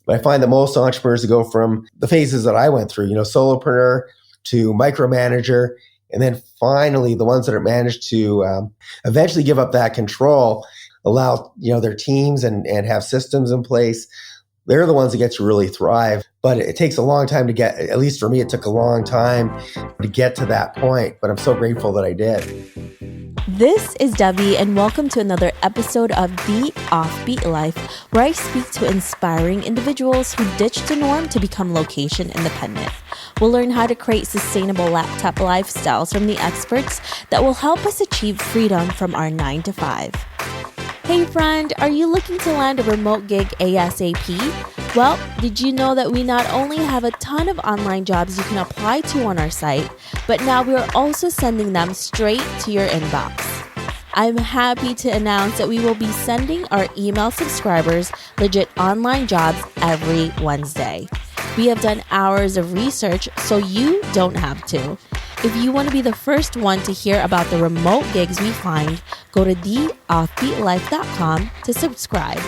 But I find that most entrepreneurs go from the phases that I went through, solopreneur to micromanager, and then finally the ones that are managed to eventually give up that control, allow, their teams and have systems in place. They're the ones that get to really thrive. But it takes a long time to get, at least for me, it took a long time to get to that point. But I'm so grateful that I did. This is Debbie, and welcome to another episode of The Offbeat Life, where I speak to inspiring individuals who ditched the norm to become location independent. We'll learn how to create sustainable laptop lifestyles from the experts that will help us achieve freedom from our 9 to 5. Hey friend, are you looking to land a remote gig ASAP? Well, did you know that we not only have a ton of online jobs you can apply to on our site, but now we are also sending them straight to your inbox. I'm happy to announce that we will be sending our email subscribers legit online jobs every Wednesday. We have done hours of research, so you don't have to. If you want to be the first one to hear about the remote gigs we find, go to theoffbeatlife.com to subscribe.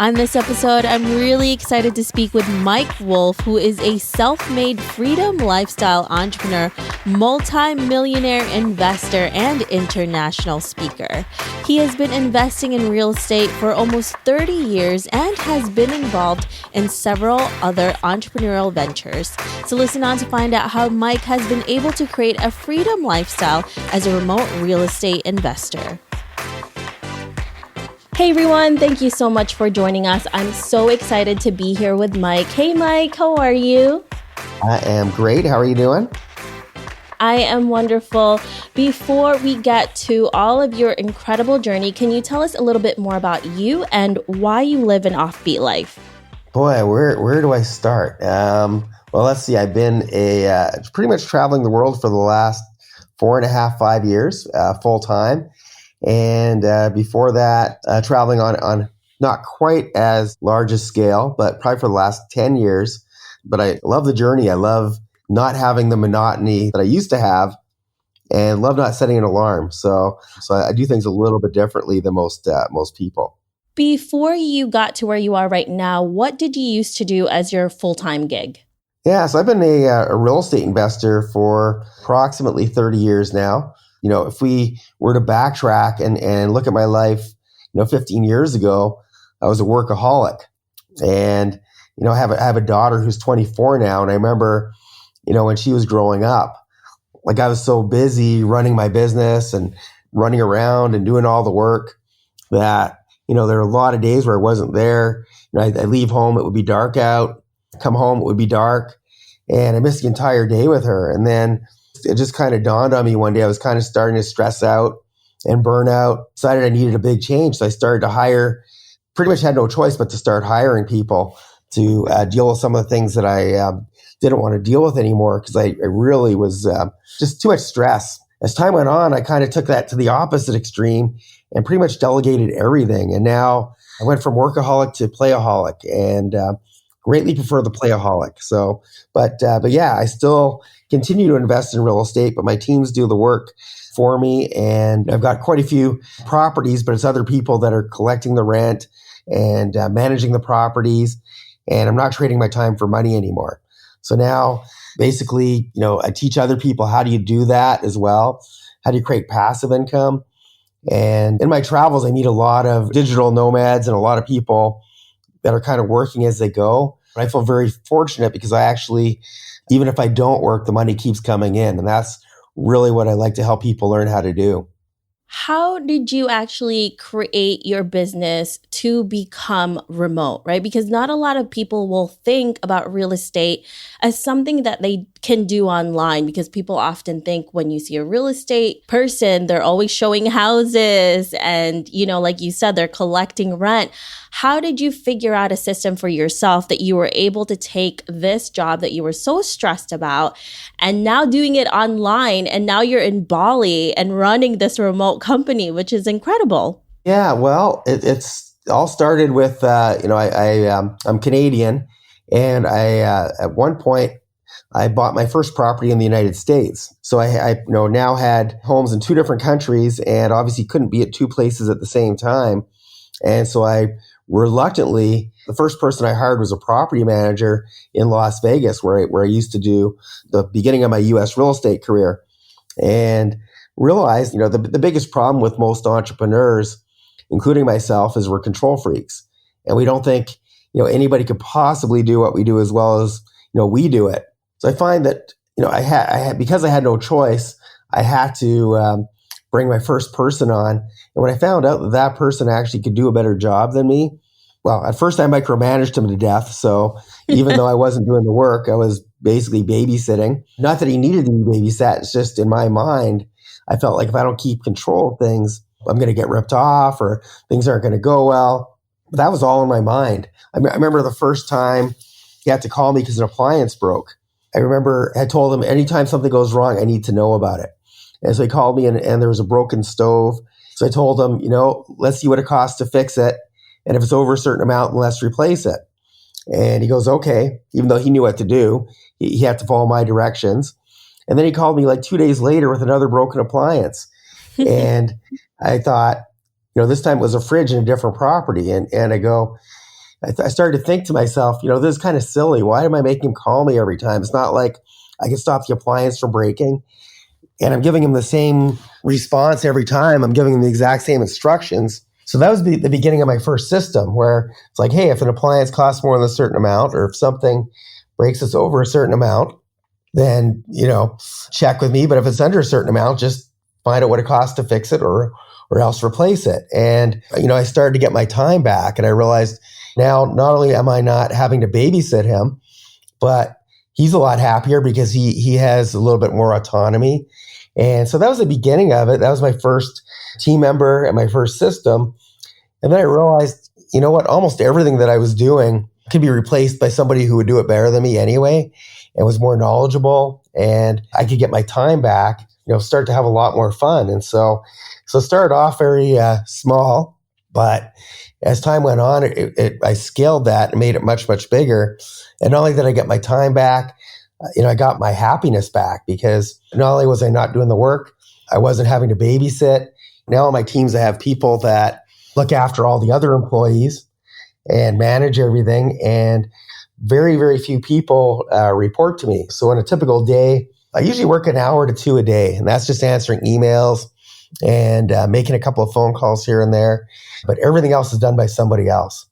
On this episode, I'm really excited to speak with Mike Wolfe, who is a self-made freedom lifestyle entrepreneur, multi-millionaire investor, and international speaker. He has been investing in real estate for almost 30 years and has been involved in several other entrepreneurial ventures. So listen on to find out how Mike has been able to create a freedom lifestyle as a remote real estate investor. Hey everyone, thank you so much for joining us. I'm so excited to be here with Mike. Hey Mike, how are you? I am great. How are you doing? I am wonderful. Before we get to all of your incredible journey, can you tell us a little bit more about you and why you live an offbeat life? Boy, where do I start? Well, let's see. I've been pretty much traveling the world for the last 4.5, 5 years, full time. And before that, traveling on not quite as large a scale, but probably for the last 10 years. But I love the journey. I love not having the monotony that I used to have, and love not setting an alarm. So I do things a little bit differently than most people. Before you got to where you are right now, what did you used to do as your full-time gig? Yeah, so I've been a real estate investor for approximately 30 years now. If we were to backtrack and look at my life, 15 years ago, I was a workaholic. And, I have a daughter who's 24 now. And I remember, when she was growing up, like I was so busy running my business and running around and doing all the work that, there were a lot of days where I wasn't there. I'd leave home, it would be dark out. Come home, it would be dark. And I missed the entire day with her. And then it just kind of dawned on me one day. I was kind of starting to stress out and burn out. Decided I needed a big change. So I started to hire, pretty much had no choice but to start hiring people to deal with some of the things that I didn't want to deal with anymore, because I really was just too much stress. As time went on, I kind of took that to the opposite extreme and pretty much delegated everything. And now I went from workaholic to playaholic, and greatly prefer the playaholic. So, but yeah, I still continue to invest in real estate, but my teams do the work for me. And I've got quite a few properties, but it's other people that are collecting the rent and managing the properties. And I'm not trading my time for money anymore. So now basically, I teach other people how do you do that as well? How do you create passive income? And in my travels, I meet a lot of digital nomads and a lot of people that are kind of working as they go. And I feel very fortunate because I actually, even if I don't work, the money keeps coming in. And that's really what I like to help people learn how to do. How did you actually create your business to become remote, right? Because not a lot of people will think about real estate as something that they can do online, because people often think when you see a real estate person, they're always showing houses and, like you said, they're collecting rent. How did you figure out a system for yourself that you were able to take this job that you were so stressed about and now doing it online, and now you're in Bali and running this remote company, which is incredible? Yeah, well, it's all started with, I'm Canadian, and at one point, I bought my first property in the United States. So I now had homes in 2 different countries, and obviously couldn't be at 2 places at the same time. And so I reluctantly, the first person I hired was a property manager in Las Vegas, where I used to do the beginning of my US real estate career, and realized, the biggest problem with most entrepreneurs, including myself, is we're control freaks. And we don't think, anybody could possibly do what we do as well as, we do it. So I find that, I had, because I had no choice, I had to bring my first person on. And when I found out that that person actually could do a better job than me, well, at first I micromanaged him to death. So even though I wasn't doing the work, I was basically babysitting. Not that he needed to be babysat. It's just in my mind, I felt like if I don't keep control of things, I'm going to get ripped off or things aren't going to go well. But that was all in my mind. I remember the first time he had to call me because an appliance broke. I remember I told him anytime something goes wrong, I need to know about it. And so he called me and there was a broken stove. So I told him, let's see what it costs to fix it. And if it's over a certain amount, let's replace it. And he goes, okay, even though he knew what to do, he had to follow my directions. And then he called me like 2 days later with another broken appliance. And I thought, this time it was a fridge in a different property. And I started to think to myself, this is kind of silly. Why am I making him call me every time? It's not like I can stop the appliance from breaking. And I'm giving him the same response every time. I'm giving him the exact same instructions. So that was the beginning of my first system, where it's like, hey, if an appliance costs more than a certain amount, or if something breaks us over a certain amount, then, check with me. But if it's under a certain amount, just find out what it costs to fix it or else replace it. And, I started to get my time back, and I realized now not only am I not having to babysit him, but he's a lot happier because he has a little bit more autonomy. And so that was the beginning of it. That was my first team member and my first system. And then I realized, almost everything that I was doing could be replaced by somebody who would do it better than me anyway, and was more knowledgeable, and I could get my time back, start to have a lot more fun. And so it started off very small, but as time went on, I scaled that and made it much, much bigger. And not only did I get my time back, I got my happiness back, because not only was I not doing the work, I wasn't having to babysit. Now on my teams, I have people that look after all the other employees and manage everything. And very, very few people report to me. So on a typical day, I usually work an hour to 2 a day, and that's just answering emails and making a couple of phone calls here and there. But everything else is done by somebody else.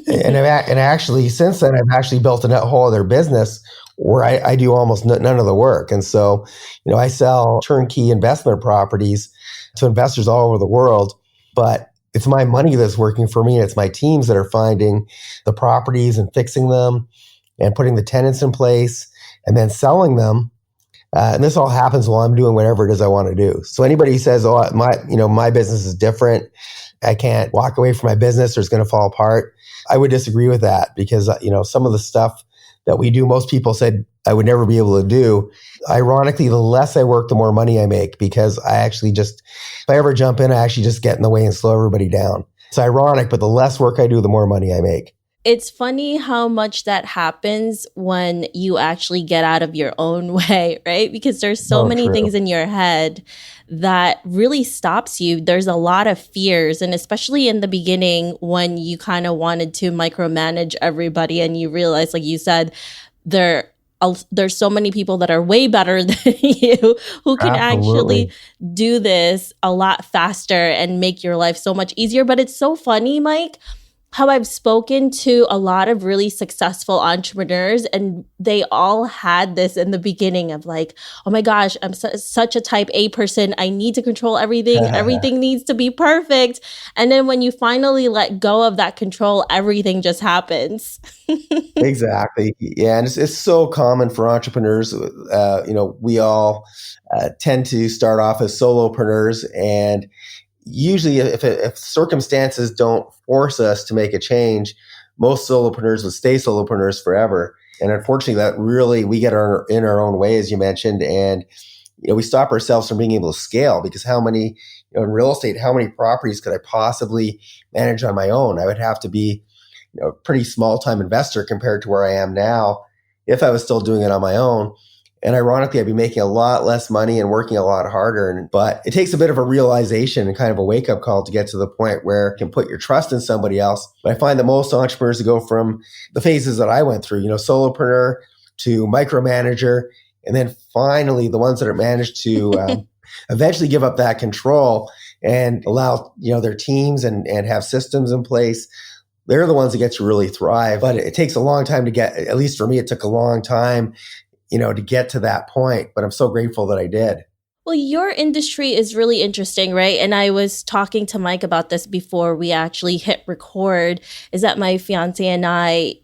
and actually, since then, I've actually built a whole other business where I do almost none of the work. And so, I sell turnkey investment properties to investors all over the world, but it's my money that's working for me. And it's my teams that are finding the properties and fixing them and putting the tenants in place and then selling them. And this all happens while I'm doing whatever it is I want to do. So anybody who says, "Oh, my business is different. I can't walk away from my business or it's going to fall apart," I would disagree with that, because some of the stuff that we do, most people said I would never be able to do. Ironically, the less I work, the more money I make, because I actually just, if I ever jump in, I actually just get in the way and slow everybody down. It's ironic, but the less work I do, the more money I make. It's funny how much that happens when you actually get out of your own way, right? Because there's so many things in your head that really stops you. There's a lot of fears. And especially in the beginning, when you kind of wanted to micromanage everybody and you realize, like you said, there's so many people that are way better than you who can actually do this a lot faster and make your life so much easier. But it's so funny, Mike, how I've spoken to a lot of really successful entrepreneurs, and they all had this in the beginning of like, oh my gosh, I'm such a type A person. I need to control everything. Everything needs to be perfect. And then when you finally let go of that control, everything just happens. Exactly. Yeah. And it's so common for entrepreneurs. We all tend to start off as solopreneurs, and usually if circumstances don't force us to make a change, most solopreneurs would stay solopreneurs forever. And unfortunately, that really, we get in our own way, as you mentioned, and we stop ourselves from being able to scale, because how many, in real estate, how many properties could I possibly manage on my own? I would have to be a pretty small time investor compared to where I am now if I was still doing it on my own. And ironically, I'd be making a lot less money and working a lot harder. But it takes a bit of a realization and kind of a wake-up call to get to the point where you can put your trust in somebody else. But I find that most entrepreneurs go from the phases that I went through, solopreneur to micromanager, and then finally the ones that are managed to eventually give up that control and allow their teams and have systems in place. They're the ones that get to really thrive. But it takes a long time to get, at least for me, it took a long time to get to that point, but I'm so grateful that I did. Well, your industry is really interesting, right? And I was talking to Mike about this before we actually hit record, is that my fiance and I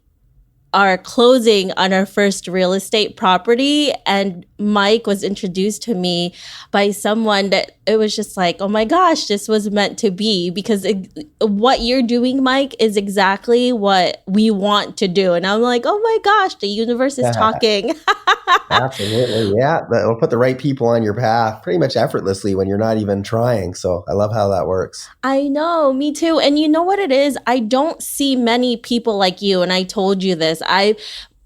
are closing on our first real estate property. And Mike was introduced to me by someone that it was just like, oh my gosh, this was meant to be, because what you're doing, Mike, is exactly what we want to do. And I'm like, oh my gosh, the universe is talking. Absolutely. Yeah. It'll put the right people on your path pretty much effortlessly when you're not even trying. So I love how that works. I know, me too. And you know what it is? I don't see many people like you. And I told you this.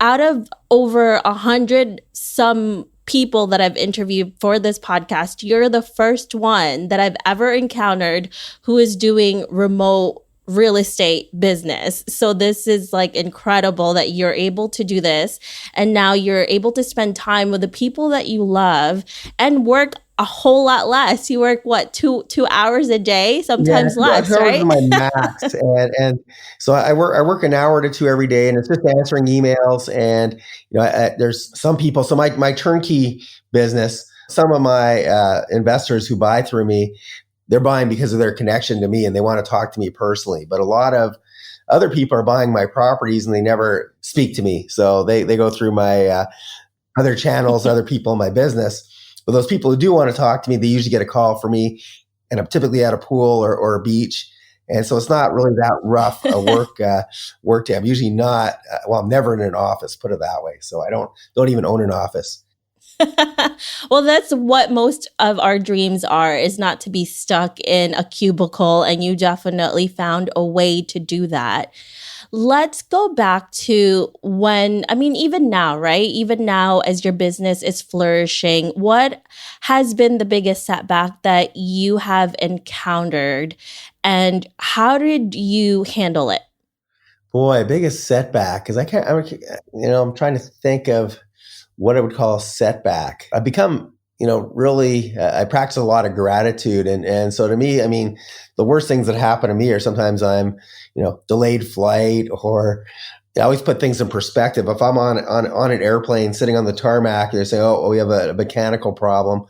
Out of over 100 some people that I've interviewed for this podcast, you're the first one that I've ever encountered who is doing remote real estate business. So this is like incredible that you're able to do this. And now you're able to spend time with the people that you love and work a whole lot less. You work two hours a day, sometimes less, right? My max. and so I work an hour to two every day, and it's just answering emails. And there's some people. So my turnkey business, some of my investors who buy through me, they're buying because of their connection to me and they want to talk to me personally. But a lot of other people are buying my properties and they never speak to me. So they go through my other channels, other people in my business. But those people who do want to talk to me, they usually get a call from me, and I'm typically at a pool or a beach. And so it's not really that rough a work day. I'm usually not, I'm never in an office, put it that way. So I don't even own an office. Well, that's what most of our dreams are, is not to be stuck in a cubicle. And you definitely found a way to do that. Let's go back to even now, right? Even now, as your business is flourishing, what has been the biggest setback that you have encountered, and how did you handle it? Boy, biggest setback, because I'm trying to think of what I would call a setback. I've become, really, I practice a lot of gratitude. And so to me, the worst things that happen to me are sometimes I'm, delayed flight, or I always put things in perspective. If I'm on an airplane sitting on the tarmac, and they're saying, oh, we have a mechanical problem,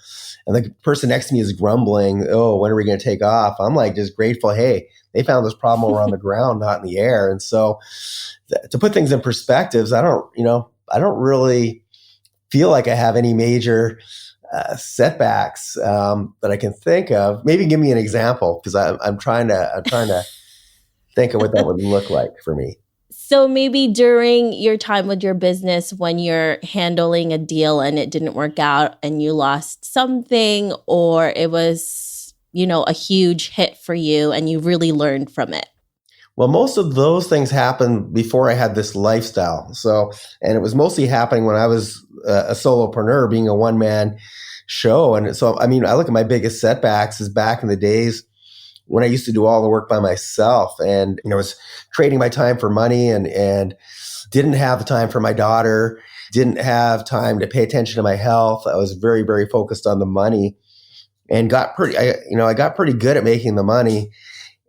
and the person next to me is grumbling, oh, when are we going to take off? I'm like just grateful, hey, they found this problem over on the ground, not in the air. And so to put things in perspectives, I don't really feel like I have any major setbacks that I can think of. Maybe give me an example, because I'm trying to think of what that would look like for me. So maybe during your time with your business, when you're handling a deal and it didn't work out and you lost something, or it was, a huge hit for you and you really learned from it. Well, most of those things happened before I had this lifestyle. And it was mostly happening when I was a solopreneur, being a one-man show. And so, I look at my biggest setbacks is back in the days when I used to do all the work by myself, and was trading my time for money, and didn't have the time for my daughter, didn't have time to pay attention to my health. I was very, very focused on the money, and I got pretty good at making the money.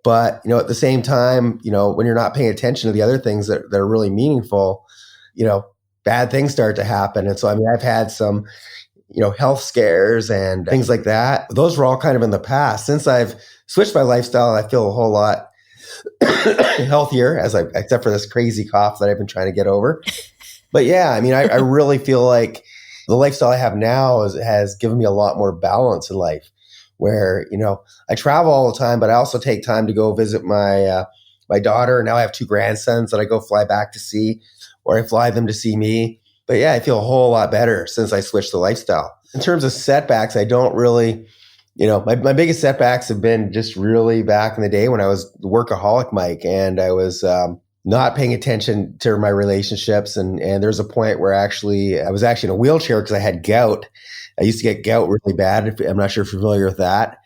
But, at the same time, when you're not paying attention to the other things that are really meaningful, bad things start to happen. And so, I've had some, health scares and things like that. Those were all kind of in the past. Since I've switched my lifestyle, I feel a whole lot healthier, except for this crazy cough that I've been trying to get over. But yeah, I really feel like the lifestyle I have now has given me a lot more balance in life, where, I travel all the time, but I also take time to go visit my daughter. Now I have 2 grandsons that I go fly back to see, or I fly them to see me. But yeah, I feel a whole lot better since I switched the lifestyle. In terms of setbacks, I don't really, my biggest setbacks have been just really back in the day when I was the workaholic Mike, and I was, not paying attention to my relationships. And there's a point where I was actually in a wheelchair because I had gout. I used to get gout really bad. I'm not sure if you're familiar with that,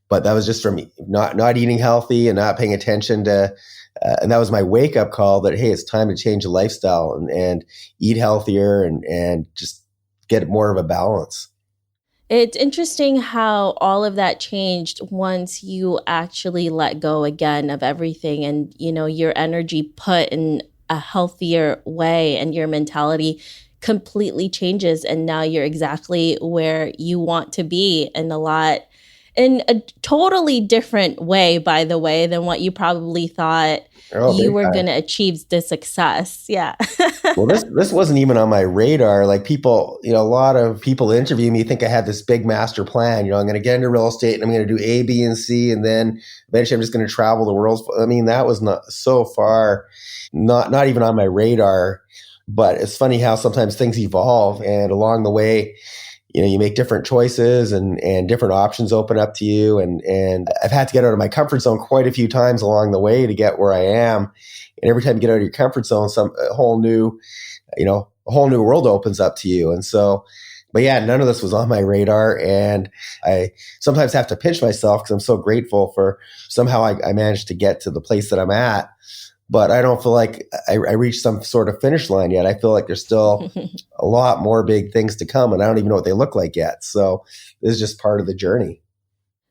but that was just from not eating healthy and not paying attention to, and that was my wake up call that, hey, it's time to change the lifestyle and eat healthier and just get more of a balance. It's interesting how all of that changed once you actually let go again of everything and, your energy put in a healthier way and your mentality completely changes. And now you're exactly where you want to be in a totally different way, by the way, than what you probably thought you were going to achieve the success. Yeah. Well, this wasn't even on my radar. Like people, a lot of people interview me think I had this big master plan. I'm going to get into real estate and I'm going to do A, B, and C, and then eventually I'm just going to travel the world. I mean, that was not so far, not even on my radar. But it's funny how sometimes things evolve, and along the way, you make different choices and different options open up to you. And I've had to get out of my comfort zone quite a few times along the way to get where I am. And every time you get out of your comfort zone, a whole new world opens up to you. And so, but yeah, none of this was on my radar. And I sometimes have to pinch myself because I'm so grateful for somehow I managed to get to the place that I'm at. But I don't feel like I reached some sort of finish line yet. I feel like there's still a lot more big things to come, and I don't even know what they look like yet. So this is just part of the journey.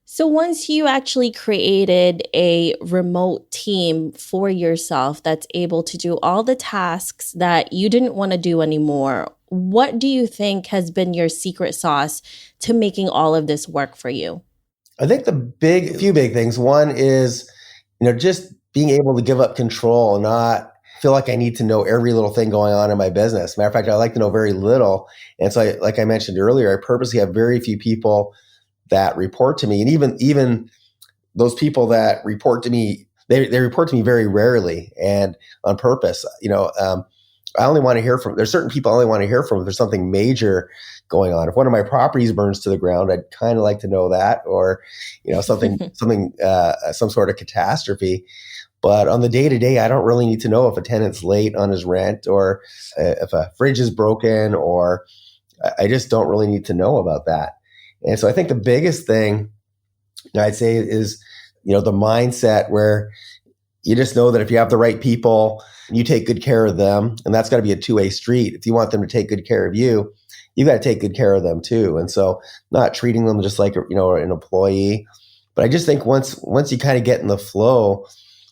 So once you actually created a remote team for yourself that's able to do all the tasks that you didn't want to do anymore, what do you think has been your secret sauce to making all of this work for you? I think few big things. One is, just being able to give up control and not feel like I need to know every little thing going on in my business. Matter of fact, I like to know very little. And so like I mentioned earlier, I purposely have very few people that report to me. And even those people that report to me, they report to me very rarely and on purpose. I only want to hear there's certain people I only want to hear from if there's something major going on. If one of my properties burns to the ground, I'd kind of like to know that, or, something, some sort of catastrophe. But on the day-to-day, I don't really need to know if a tenant's late on his rent or if a fridge is broken, or I just don't really need to know about that. And so I think the biggest thing I'd say is, the mindset where you just know that if you have the right people, you take good care of them, and that's got to be a two-way street. If you want them to take good care of you, you got to take good care of them too. And so not treating them just like, an employee. But I just think once you kind of get in the flow,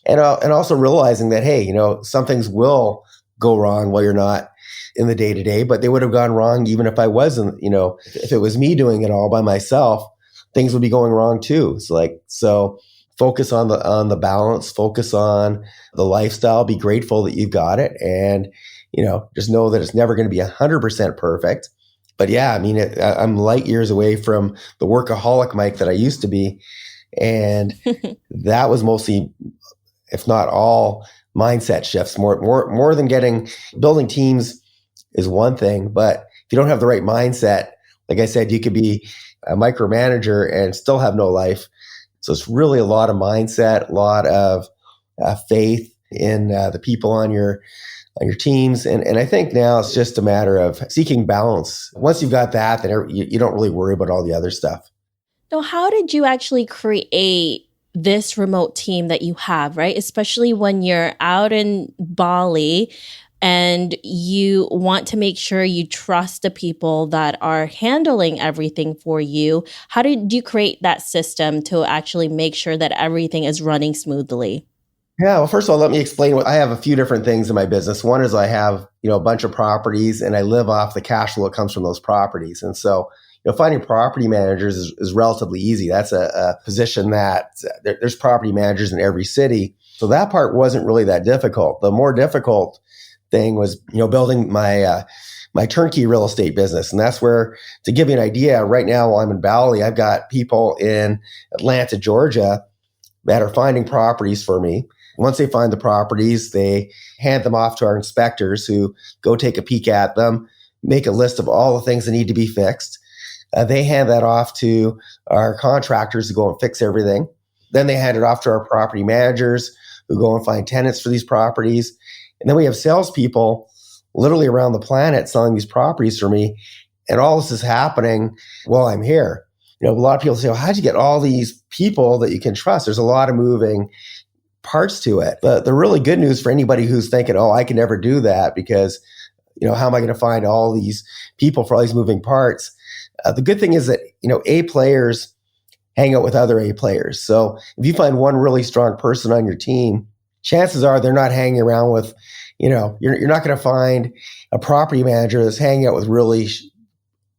and also realizing that, hey, some things will go wrong while you're not in the day-to-day, but they would have gone wrong even if I wasn't, if it was me doing it all by myself, things would be going wrong too. So focus on the balance, focus on the lifestyle, be grateful that you've got it. And, just know that it's never going to be 100% perfect. But yeah, I mean, I'm light years away from the workaholic Mike that I used to be. And that was mostly, if not all, mindset shifts. More than building teams is one thing, but if you don't have the right mindset, like I said, you could be a micromanager and still have no life. So it's really a lot of mindset, a lot of faith in the people on your teams. And I think now it's just a matter of seeking balance. Once you've got that, then you don't really worry about all the other stuff. So how did you actually create this remote team that you have, right? Especially when you're out in Bali and you want to make sure you trust the people that are handling everything for you. How did you create that system to actually make sure that everything is running smoothly? Yeah, well, first of all, let me explain I have a few different things in my business. One is I have, a bunch of properties and I live off the cash flow that comes from those properties. And so, finding property managers is relatively easy. That's a position that there's property managers in every city. So that part wasn't really that difficult. The more difficult thing was, building my turnkey real estate business. And that's where, to give you an idea, right now while I'm in Bali, I've got people in Atlanta, Georgia that are finding properties for me. Once they find the properties, they hand them off to our inspectors who go take a peek at them, make a list of all the things that need to be fixed. They hand that off to our contractors to go and fix everything. Then they hand it off to our property managers who go and find tenants for these properties. And then we have salespeople literally around the planet selling these properties for me. And all this is happening while I'm here. A lot of people say, well, how'd you get all these people that you can trust? There's a lot of moving parts to it. But the really good news for anybody who's thinking, oh, I can never do that because, how am I going to find all these people for all these moving parts? The good thing is that, A players hang out with other A players. So if you find one really strong person on your team, chances are they're not hanging around with, you're not going to find a property manager that's hanging out with really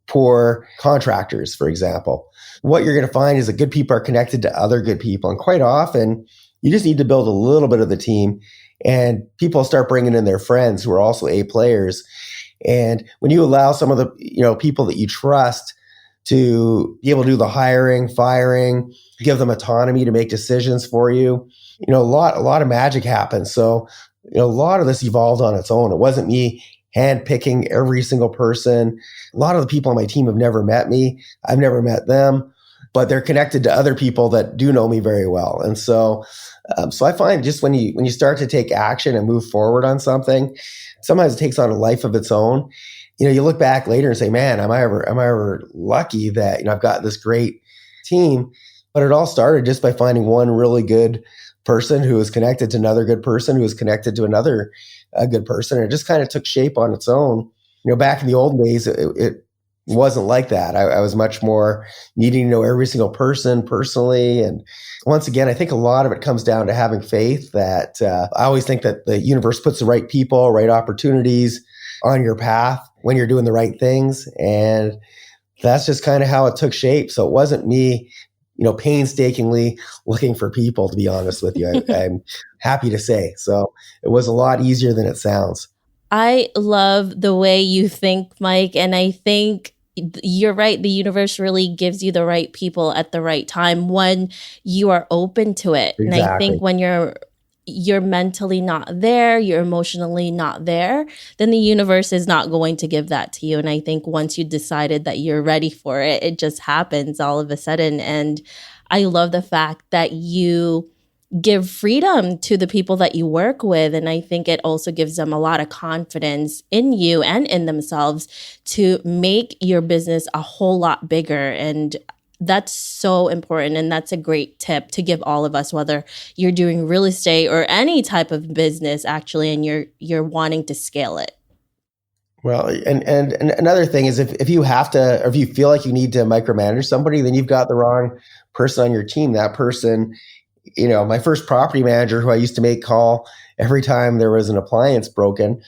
poor contractors, for example. What you're going to find is that good people are connected to other good people. And quite often, you just need to build a little bit of the team, and people start bringing in their friends who are also A players. And when you allow some of the people that you trust to be able to do the hiring, firing, give them autonomy to make decisions for you, a lot of magic happens. So a lot of this evolved on its own. It wasn't me handpicking every single person. A lot of the people on my team have never met me. I've never met them, but they're connected to other people that do know me very well. And so I find just when you start to take action and move forward on something, sometimes it takes on a life of its own. You look back later and say, man, am I ever lucky that, I've got this great team? But it all started just by finding one really good person who was connected to another good person who was connected to another good person. And it just kind of took shape on its own. Back in the old days, it wasn't like that. I was much more needing to know every single person personally. And once again, I think a lot of it comes down to having faith that I always think that the universe puts the right people, right opportunities on your path when you're doing the right things. And that's just kind of how it took shape. So it wasn't me, painstakingly looking for people, to be honest with you. I'm happy to say. So it was a lot easier than it sounds. I love the way you think, Mike. And I think you're right. The universe really gives you the right people at the right time when you are open to it. Exactly. And I think when you're mentally not there, you're emotionally not there, then the universe is not going to give that to you. And I think once you decided that you're ready for it, it just happens all of a sudden. And I love the fact that you give freedom to the people that you work with. And I think it also gives them a lot of confidence in you and in themselves to make your business a whole lot bigger. And that's so important. And that's a great tip to give all of us, whether you're doing real estate or any type of business, actually, and you're wanting to scale it. Well, and another thing is if you have to, or if you feel like you need to micromanage somebody, then you've got the wrong person on your team. That person, my first property manager, who I used to make call every time there was an appliance broken,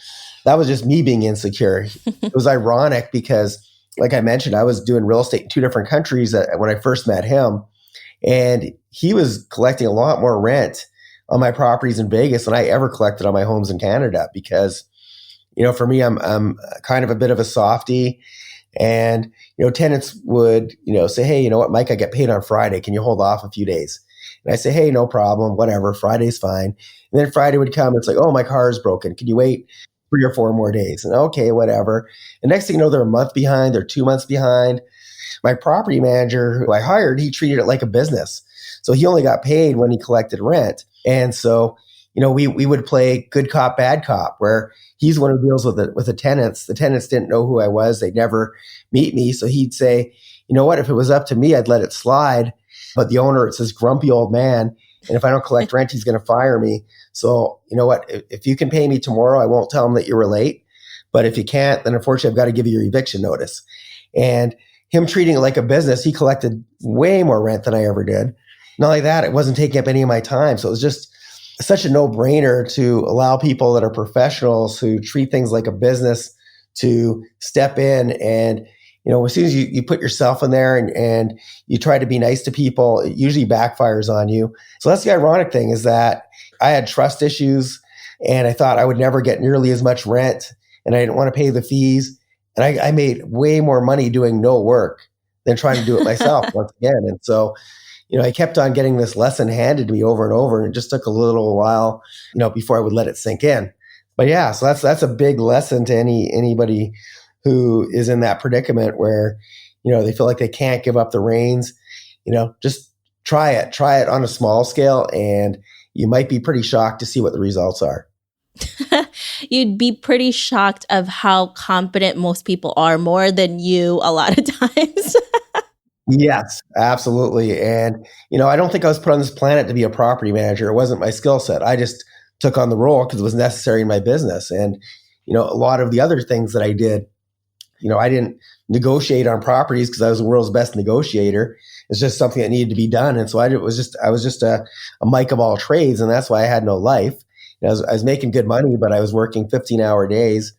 that was just me being insecure. It was ironic because, like I mentioned, I was doing real estate in 2 different countries when I first met him. And he was collecting a lot more rent on my properties in Vegas than I ever collected on my homes in Canada. Because, for me, I'm kind of a bit of a softie. And, tenants would, say, hey, you know what, Mike, I get paid on Friday. Can you hold off a few days? And I say, hey, no problem, whatever, Friday's fine. And then Friday would come, it's like, oh, my car is broken. Can you wait 3 or 4 more days? And okay, whatever. And next thing you know, they're a month behind, they're 2 months behind. My property manager who I hired, he treated it like a business. So he only got paid when he collected rent. And so, we would play good cop, bad cop, where he's one who deals with the tenants. The tenants didn't know who I was. They'd never meet me. So he'd say, you know what, if it was up to me, I'd let it slide. But the owner, it's this grumpy old man. And if I don't collect rent, he's going to fire me. So you know what, if you can pay me tomorrow, I won't tell him that you were late. But if you can't, then unfortunately, I've got to give you your eviction notice. And him treating it like a business, he collected way more rent than I ever did. Not only that, it wasn't taking up any of my time. So it was just such a no-brainer to allow people that are professionals who treat things like a business to step in. And as soon as you put yourself in there and you try to be nice to people, it usually backfires on you. So that's the ironic thing, is that I had trust issues and I thought I would never get nearly as much rent and I didn't want to pay the fees. And I made way more money doing no work than trying to do it myself once again. And so, I kept on getting this lesson handed to me over and over, and it just took a little while, before I would let it sink in. But yeah, so that's a big lesson to anybody who is in that predicament where, they feel like they can't give up the reins. Just try it on a small scale, and you might be pretty shocked to see what the results are. You'd be pretty shocked of how competent most people are, more than you a lot of times. Yes, absolutely. And, I don't think I was put on this planet to be a property manager. It wasn't my skill set. I just took on the role because it was necessary in my business. And, a lot of the other things that I did, I didn't negotiate on properties because I was the world's best negotiator. It's just something that needed to be done. And so I was just a Mike of all trades. And that's why I had no life. I was making good money, but I was working 15-hour days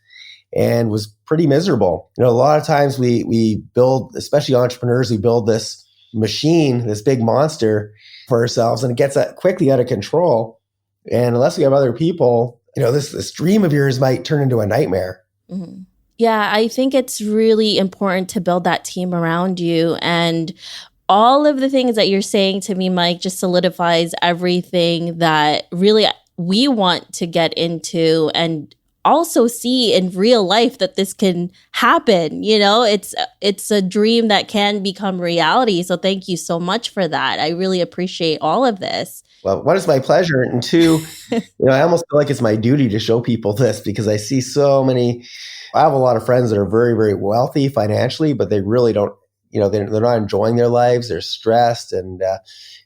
and was pretty miserable. A lot of times we build, especially entrepreneurs, we build this machine, this big monster for ourselves, and it gets quickly out of control. And unless we have other people, this dream of yours might turn into a nightmare. Mm-hmm. Yeah, I think it's really important to build that team around you. And all of the things that you're saying to me, Mike, just solidifies everything that really we want to get into and also see in real life that this can happen. It's a dream that can become reality. So thank you so much for that. I really appreciate all of this. Well, one, is my pleasure. And two, I almost feel like it's my duty to show people this because I see so many. I have a lot of friends that are very, very wealthy financially, but they really don't, they're not enjoying their lives. They're stressed, and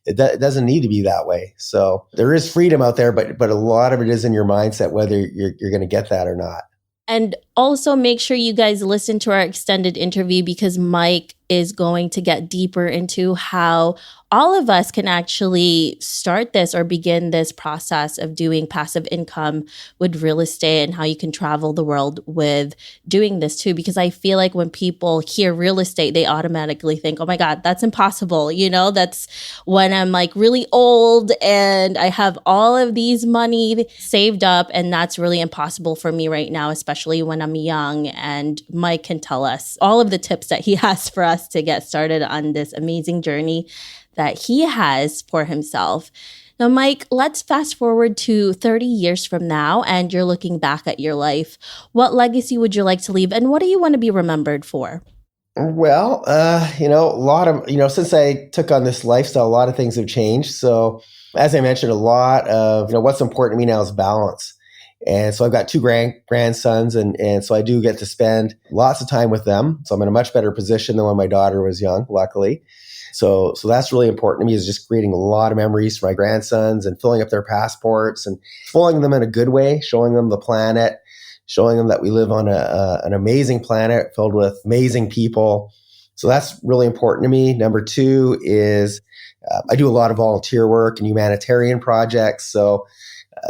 it doesn't need to be that way. So there is freedom out there, but a lot of it is in your mindset, whether you're going to get that or not. And also make sure you guys listen to our extended interview because Mike is going to get deeper into how all of us can actually start this or begin this process of doing passive income with real estate and how you can travel the world with doing this too. Because I feel like when people hear real estate, they automatically think, oh my God, that's impossible. That's when I'm like really old and I have all of these money saved up, and that's really impossible for me right now, especially when I'm young. And Mike can tell us all of the tips that he has for us to get started on this amazing journey that he has for himself. Now, Mike, let's fast forward to 30 years from now, and you're looking back at your life. What legacy would you like to leave, and what do you want to be remembered for? Well, a lot of, since I took on this lifestyle, a lot of things have changed. So as I mentioned, a lot of, what's important to me now is balance. And so I've got two grandsons, and so I do get to spend lots of time with them. So I'm in a much better position than when my daughter was young, luckily. So that's really important to me, is just creating a lot of memories for my grandsons and filling up their passports and spoiling them in a good way, showing them the planet, showing them that we live on an amazing planet filled with amazing people. So that's really important to me. Number two is I do a lot of volunteer work and humanitarian projects. So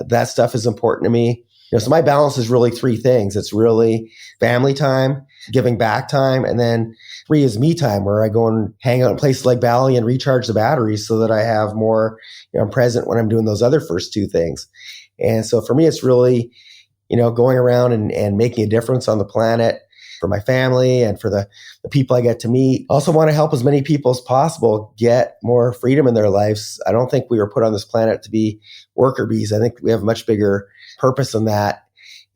that stuff is important to me. So my balance is really three things. It's really family time, giving back time, and then three is me time, where I go and hang out in places like Bali and recharge the batteries so that I have more, I'm present when I'm doing those other first two things. And so for me, it's really, going around and making a difference on the planet for my family and for the people I get to meet. I also want to help as many people as possible get more freedom in their lives. I don't think we were put on this planet to be worker bees. I think we have a much bigger purpose than that.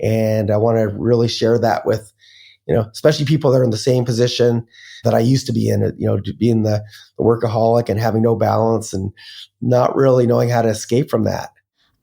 And I want to really share that with, especially people that are in the same position that I used to be in, being the workaholic and having no balance and not really knowing how to escape from that.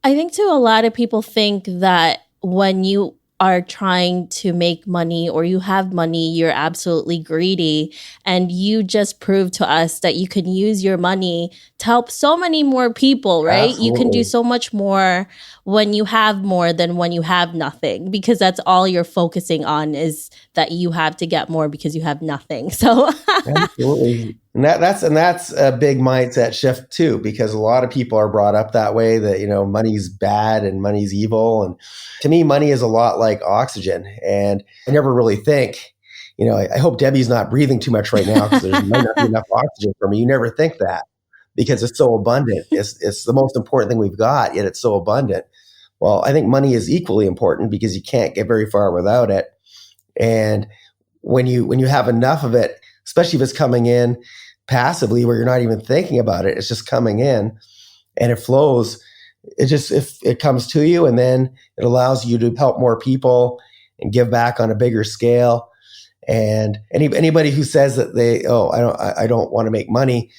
I think too, a lot of people think that when you are trying to make money or you have money, you're absolutely greedy. And you just proved to us that you can use your money to help so many more people, right? Absolutely. You can do so much more when you have more than when you have nothing, because that's all you're focusing on, is that you have to get more because you have nothing. So absolutely. And that's a big mindset shift too, because a lot of people are brought up that way, that, money's bad and money's evil. And to me, money is a lot like oxygen. And I never really think, I hope Debbie's not breathing too much right now because there might not be enough oxygen for me. You never think that because it's so abundant. It's the most important thing we've got, yet it's so abundant. Well, I think money is equally important because you can't get very far without it. And when you have enough of it, especially if it's coming in passively where you're not even thinking about it, it's just coming in and it flows. If it comes to you, and then it allows you to help more people and give back on a bigger scale. And anybody who says that I don't want to make money,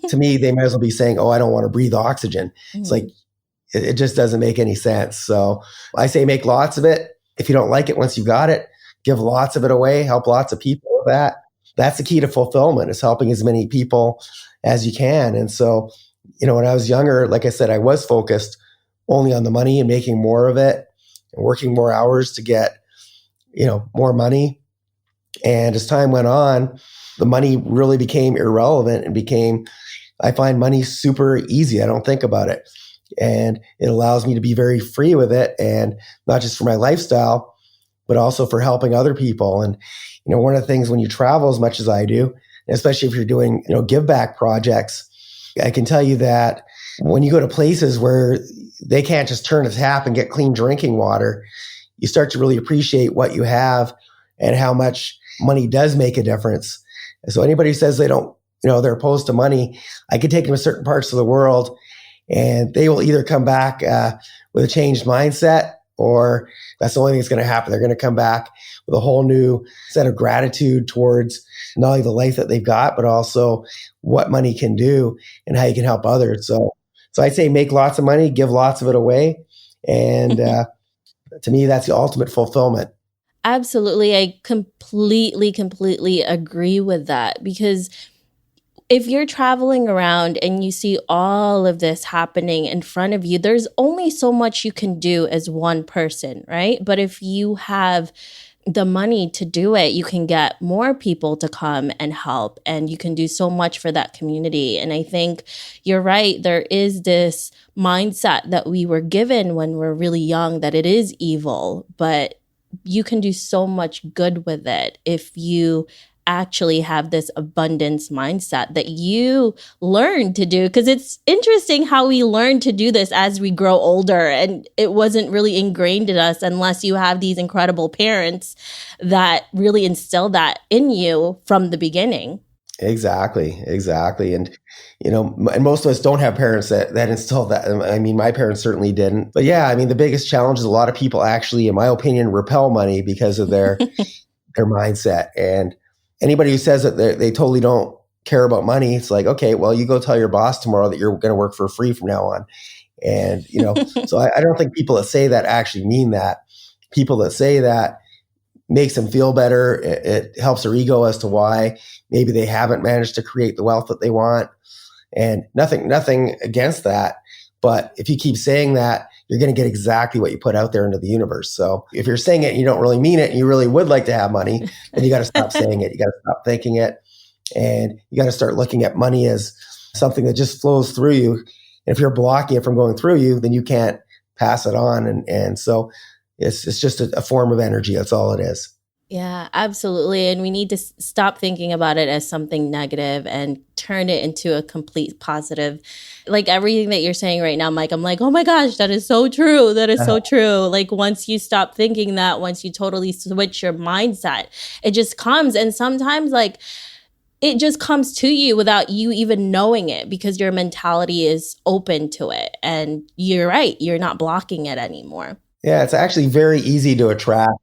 to me, they might as well be saying, I don't want to breathe oxygen. It's like, it just doesn't make any sense. So I say make lots of it. If you don't like it once you got it, give lots of it away, help lots of people with that. That's the key to fulfillment, is helping as many people as you can. And so, when I was younger, like I said, I was focused only on the money and making more of it and working more hours to get, more money. And as time went on, the money really became irrelevant and I find money super easy. I don't think about it. And it allows me to be very free with it, and not just for my lifestyle, but also for helping other people. And, one of the things when you travel as much as I do, especially if you're doing, give back projects, I can tell you that when you go to places where they can't just turn a tap and get clean drinking water, you start to really appreciate what you have and how much money does make a difference. And so anybody who says they don't, they're opposed to money, I could take them to certain parts of the world and they will either come back with a changed mindset, or that's the only thing that's going to happen. They're going to come back with a whole new set of gratitude towards not only the life that they've got, but also what money can do and how you can help others. So I'd say make lots of money, give lots of it away. And to me, that's the ultimate fulfillment. Absolutely. I completely agree with that, because if you're traveling around and you see all of this happening in front of you, there's only so much you can do as one person, right? But if you have the money to do it, you can get more people to come and help, and you can do so much for that community. And I think you're right. There is this mindset that we were given when we're really young that it is evil, but you can do so much good with it if you actually have this abundance mindset that you learn to do. Because it's interesting how we learn to do this as we grow older, and it wasn't really ingrained in us unless you have these incredible parents that really instill that in you from the beginning. Exactly. And, and most of us don't have parents that instill that. I mean, my parents certainly didn't. But yeah, I mean, the biggest challenge is a lot of people actually, in my opinion, repel money because of their mindset. And anybody who says that they totally don't care about money, it's like, okay, well, you go tell your boss tomorrow that you're going to work for free from now on. And, so I don't think people that say that actually mean that. People that say that makes them feel better. It helps their ego as to why maybe they haven't managed to create the wealth that they want. And nothing against that. But if you keep saying that, you're going to get exactly what you put out there into the universe. So if you're saying it and you don't really mean it and you really would like to have money, then you got to stop saying it. You got to stop thinking it. And you got to start looking at money as something that just flows through you. And if you're blocking it from going through you, then you can't pass it on. And so it's just a form of energy. That's all it is. Yeah, absolutely. And we need to stop thinking about it as something negative and turn it into a complete positive. Like everything that you're saying right now, Mike, I'm like, oh my gosh, that is so true. That is so true. Like once you stop thinking that, once you totally switch your mindset, it just comes. And sometimes like it just comes to you without you even knowing it, because your mentality is open to it. And you're right. You're not blocking it anymore. Yeah, it's actually very easy to attract.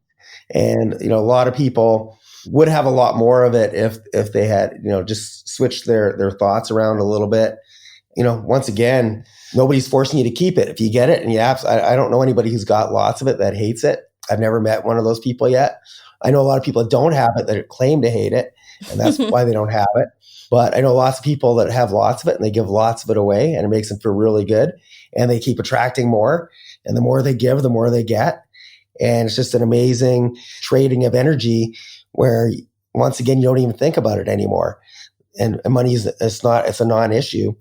And, a lot of people would have a lot more of it if they had, just switched their thoughts around a little bit. Once again, nobody's forcing you to keep it. If you get it, and I don't know anybody who's got lots of it that hates it. I've never met one of those people yet. I know a lot of people that don't have it that claim to hate it, and that's why they don't have it. But I know lots of people that have lots of it and they give lots of it away, and it makes them feel really good, and they keep attracting more. And the more they give, the more they get. And it's just an amazing trading of energy where, once again, you don't even think about it anymore. And money it's a non-issue.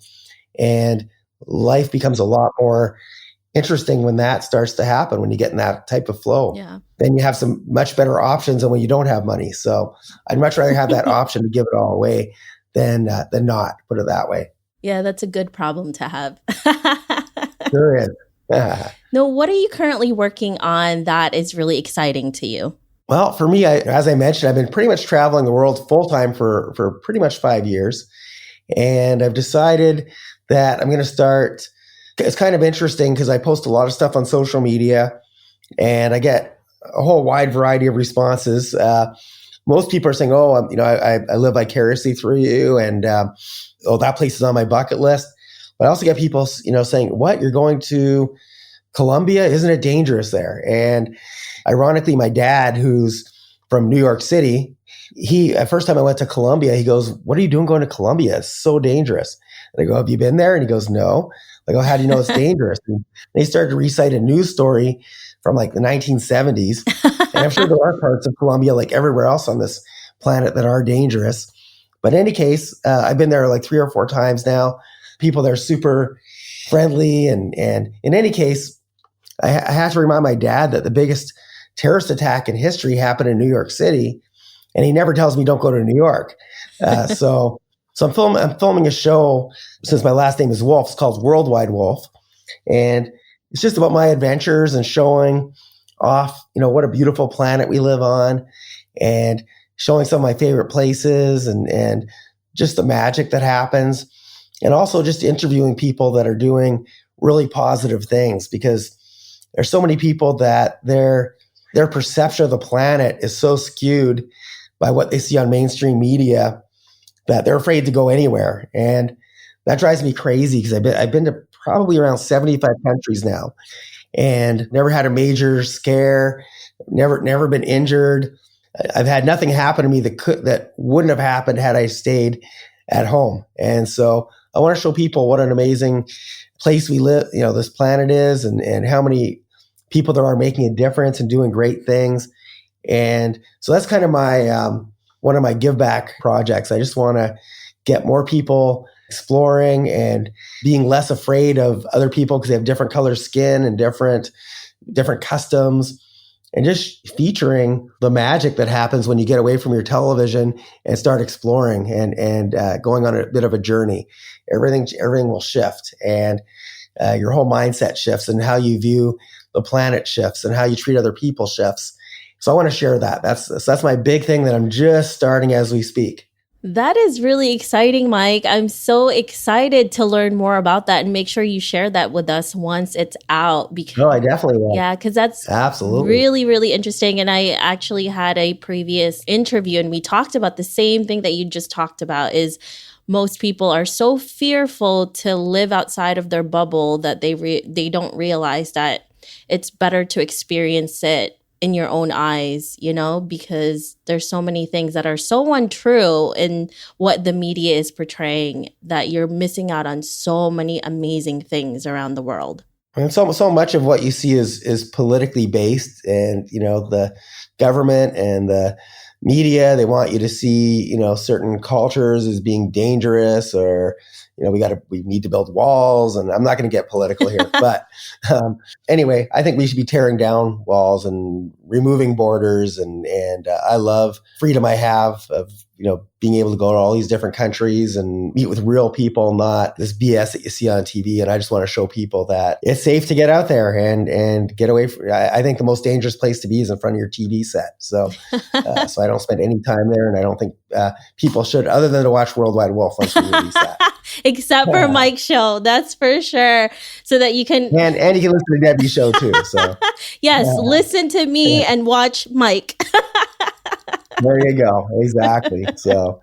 And life becomes a lot more interesting when that starts to happen, when you get in that type of flow. Yeah. Then you have some much better options than when you don't have money. So I'd much rather have that option to give it all away than not, put it that way. Yeah, that's a good problem to have. Sure is. Now, what are you currently working on that is really exciting to you? Well, for me, as I mentioned, I've been pretty much traveling the world full time for pretty much 5 years. And I've decided that I'm going to start. It's kind of interesting because I post a lot of stuff on social media and I get a whole wide variety of responses. Most people are saying, I live vicariously through you. And, that place is on my bucket list. But I also get people, saying, what, you're going to Colombia? Isn't it dangerous there? And ironically, my dad, who's from New York City, at first time I went to Colombia, he goes, what are you doing going to Colombia? It's so dangerous. And I go, have you been there? And he goes, no. I go, how do you know it's dangerous? And they started to recite a news story from like the 1970s. And I'm sure there are parts of Colombia, like everywhere else on this planet, that are dangerous. But in any case, I've been there like 3 or 4 times now. People there are super friendly. And in any case, I have to remind my dad that the biggest terrorist attack in history happened in New York City. And he never tells me don't go to New York. So I'm filming a show, since my last name is Wolfe. It's called Worldwide Wolfe. And it's just about my adventures and showing off, what a beautiful planet we live on, and showing some of my favorite places and just the magic that happens. And also just interviewing people that are doing really positive things, because there's so many people that their perception of the planet is so skewed by what they see on mainstream media that they're afraid to go anywhere. And that drives me crazy, because I've been to probably around 75 countries now, and never had a major scare, never been injured. I've had nothing happen to me that wouldn't have happened had I stayed at home. And so I want to show people what an amazing place we live, this planet is, and how many people there are making a difference and doing great things. And so that's kind of my one of my give back projects. I just want to get more people exploring and being less afraid of other people because they have different color skin and different customs, and just featuring the magic that happens when you get away from your television and start exploring and going on a bit of a journey. Everything will shift, and your whole mindset shifts, and how you view the planet shifts, and how you treat other people shifts. So I want to share that. That's my big thing that I'm just starting as we speak. That is really exciting, Mike. I'm so excited to learn more about that, and make sure you share that with us once it's out. No, I definitely will. Yeah, because that's absolutely really, really interesting. And I actually had a previous interview, and we talked about the same thing that you just talked about, is most people are so fearful to live outside of their bubble that they don't realize that it's better to experience it in your own eyes, because there's so many things that are so untrue in what the media is portraying, that you're missing out on so many amazing things around the world. And so much of what you see is politically based, and the government and the media, they want you to see certain cultures as being dangerous, or we need to build walls. And I'm not going to get political here, but anyway, I think we should be tearing down walls and removing borders. And I love freedom I have of being able to go to all these different countries and meet with real people, not this BS that you see on TV. And I just want to show people that it's safe to get out there and get away from. I think the most dangerous place to be is in front of your TV set. So so I don't spend any time there, and I don't think people should, other than to watch Worldwide Wolfe once we release that. Except for Mike's show, that's for sure. So that you can and you can listen to Debbie's show too. So yes, listen to me and watch Mike. There you go. Exactly. So,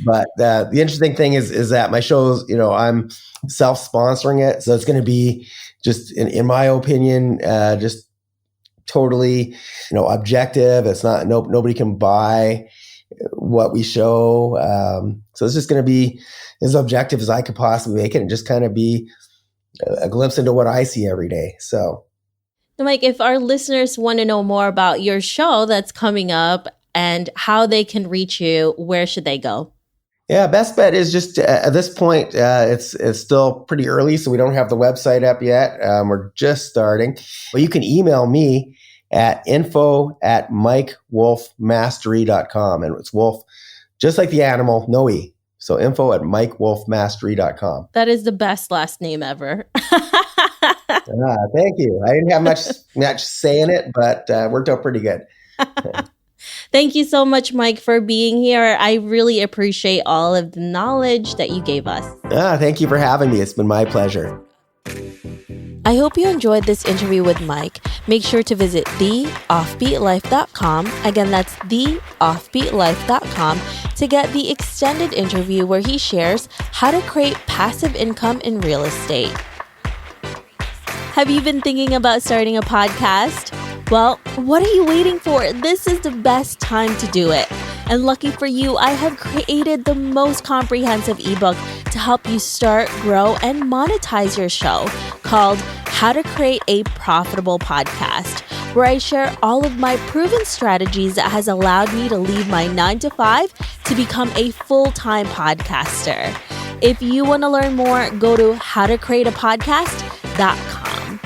but the interesting thing is that my shows, I'm self-sponsoring it. So it's going to be just, in my opinion, just totally, objective. It's not, nobody can buy what we show. So it's just going to be as objective as I could possibly make it, and just kind of be a glimpse into what I see every day. So, Mike, if our listeners want to know more about your show that's coming up and how they can reach you, where should they go? Yeah, best bet is just at this point, it's still pretty early, so we don't have the website up yet. We're just starting. But you can email me at info@mikewolfemastery.com. And it's Wolf, just like the animal, no E. So info@mikewolfemastery.com. That is the best last name ever. Thank you. I didn't have much say in it, but worked out pretty good. Thank you so much, Mike, for being here. I really appreciate all of the knowledge that you gave us. Thank you for having me. It's been my pleasure. I hope you enjoyed this interview with Mike. Make sure to visit theoffbeatlife.com. Again, that's theoffbeatlife.com to get the extended interview where he shares how to create passive income in real estate. Have you been thinking about starting a podcast? Well, what are you waiting for? This is the best time to do it. And lucky for you, I have created the most comprehensive ebook to help you start, grow, and monetize your show called How to Create a Profitable Podcast, where I share all of my proven strategies that has allowed me to leave my 9-to-5 to become a full-time podcaster. If you want to learn more, go to howtocreateapodcast.com.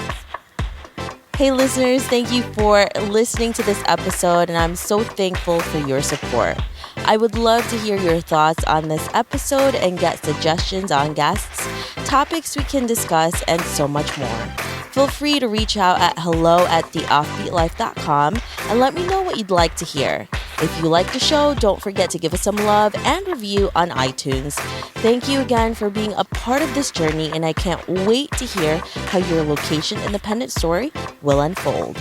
Hey listeners, thank you for listening to this episode, and I'm so thankful for your support. I would love to hear your thoughts on this episode and get suggestions on guests, topics we can discuss, and so much more. Feel free to reach out at hello@theoffbeatlife.com and let me know what you'd like to hear. If you like the show, don't forget to give us some love and review on iTunes. Thank you again for being a part of this journey, and I can't wait to hear how your location independent story will unfold.